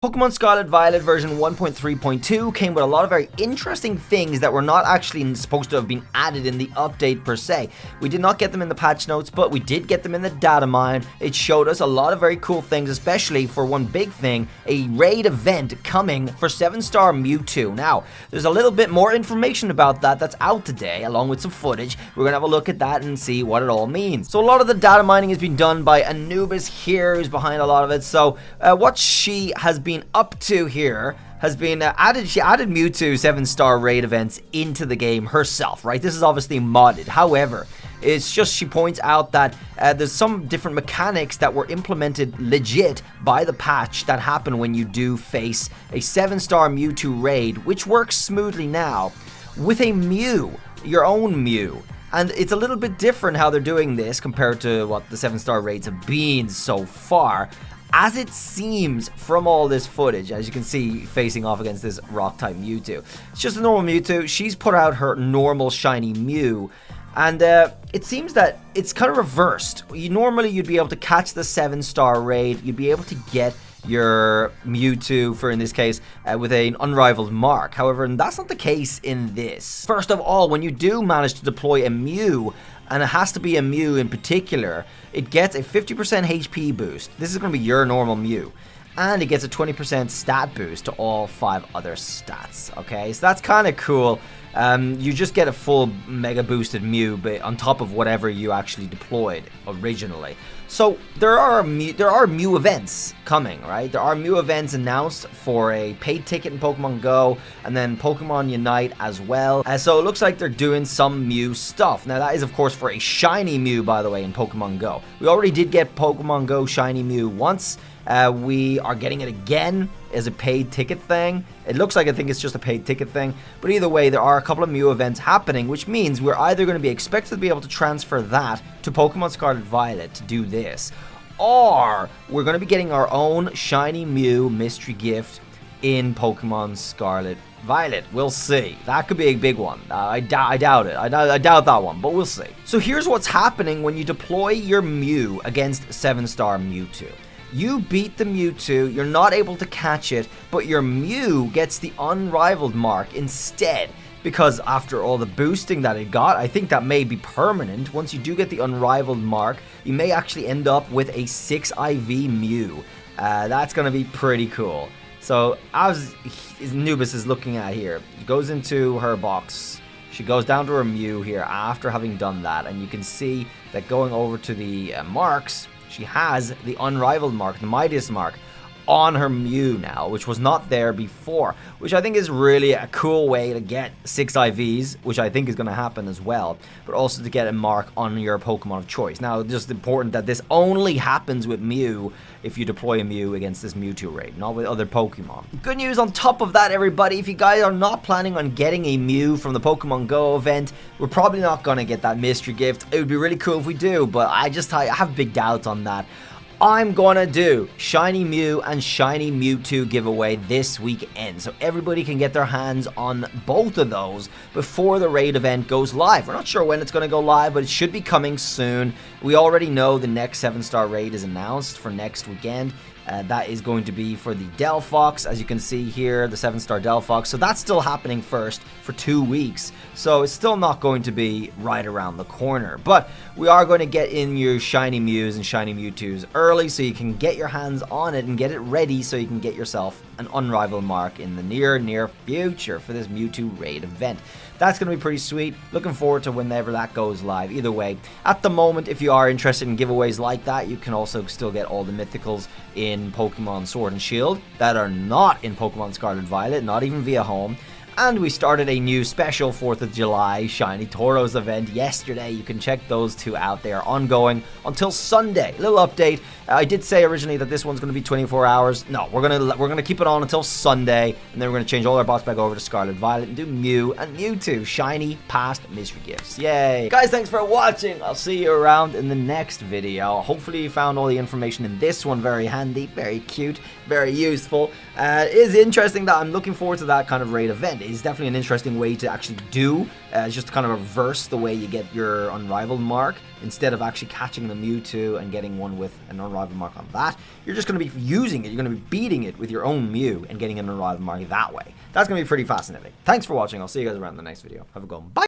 Pokemon Scarlet Violet version 1.3.2 came with a lot of very interesting things that were not actually supposed to have been added in the update per se. We did not get them in the patch notes, but we did get them in the data mine. It showed us a lot of very cool things, especially for one big thing, a raid event coming for 7-star Mewtwo. Now, there's a little bit more information about that that's out today, along with some footage. We're going to have a look at that and see what it all means. So a lot of the data mining has been done by Anubis here, who's behind a lot of it. So what she has been up to here has been she added Mewtwo 7-star raid events into the game herself, right? This is obviously modded. However, it's just she points out that there's some different mechanics that were implemented legit by the patch that happen when you do face a 7-star Mewtwo raid, which works smoothly now with a Mew, your own Mew. And it's a little bit different how they're doing this compared to what the 7-star raids have been so far. As it seems from all this footage, as you can see facing off against this rock-type Mewtwo, it's just a normal Mewtwo. She's put out her normal shiny Mew, and it seems that it's kind of reversed. Normally, you'd be able to catch the 7-star raid, you'd be able to get your Mewtwo, for in this case, with an unrivaled mark. However, that's not the case in this. First of all, when you do manage to deploy a Mew, and it has to be a Mew in particular, it gets a 50% HP boost. This is going to be your normal Mew. And it gets a 20% stat boost to all 5 other stats, okay? So that's kind of cool. You just get a full mega boosted Mew, but on top of whatever you actually deployed originally. So there are Mew events coming, right? There are Mew events announced for a paid ticket in Pokemon Go, and then Pokemon Unite as well. So it looks like they're doing some Mew stuff. Now that is of course for a shiny Mew, by the way, in Pokemon Go. We already did get Pokemon Go shiny Mew once. We are getting it again as a paid ticket thing. It looks like I think it's just a paid ticket thing. But either way, there are a couple of Mew events happening, which means we're either going to be expected to be able to transfer that to Pokemon Scarlet Violet to do this, or we're going to be getting our own shiny Mew mystery gift in Pokemon Scarlet Violet. We'll see. That could be a big one. I doubt it. I doubt that one, but we'll see. So here's what's happening when you deploy your Mew against 7-star Mewtwo. You beat the Mewtwo, you're not able to catch it, but your Mew gets the unrivaled mark instead. Because after all the boosting that it got, I think that may be permanent. Once you do get the unrivaled mark, you may actually end up with a 6 IV Mew. That's going to be pretty cool. So as Anubis is looking at here, she goes into her box. She goes down to her Mew here after having done that. And you can see that going over to the marks, she has the unrivaled mark, the Midas mark, on her Mew now, which was not there before, which I think is really a cool way to get 6 IVs, which I think is going to happen as well, but also to get a mark on your Pokemon of choice. Now, it's just important that this only happens with Mew if you deploy a Mew against this Mewtwo raid, not with other Pokemon. Good news on top of that, everybody, if you guys are not planning on getting a Mew from the Pokemon Go event, we're probably not going to get that mystery gift. It would be really cool if we do, but I have big doubts on that. I'm gonna do Shiny Mew and Shiny Mewtwo giveaway this weekend, so everybody can get their hands on both of those before the raid event goes live. We're not sure when it's gonna go live, but it should be coming soon. We already know the next 7-star raid is announced for next weekend. That is going to be for the Delphox, as you can see here, the 7-star Delphox. So that's still happening first for 2 weeks. So it's still not going to be right around the corner. But we are going to get in your Shiny Mews and Shiny Mewtwo's early, so you can get your hands on it and get it ready so you can get yourself an unrivaled mark in the near future for this Mewtwo raid event. That's going to be pretty sweet. Looking forward to whenever that goes live. Either way, at the moment, if you are interested in giveaways like that, you can also still get all the mythicals in Pokemon Sword and Shield that are not in Pokemon Scarlet Violet, not even via home. And we started a new special 4th of July Shiny Tauros event yesterday. You can check those two out. They are ongoing until Sunday. Little update. I did say originally that this one's going to be 24 hours. No, we're gonna keep it on until Sunday, and then we're gonna change all our bots back over to Scarlet Violet and do Mew and Mewtwo shiny past mystery gifts. Yay! Guys, thanks for watching. I'll see you around in the next video. Hopefully you found all the information in this one very handy, very cute, very useful. It is interesting that I'm looking forward to that kind of raid event. is definitely an interesting way to actually do. It's just to kind of reverse the way you get your Unrivaled mark. Instead of actually catching the Mewtwo and getting one with an Unrivaled mark on that, you're just going to be using it. You're going to be beating it with your own Mew and getting an Unrivaled mark that way. That's going to be pretty fascinating. Thanks for watching. I'll see you guys around in the next video. Have a good one. Bye!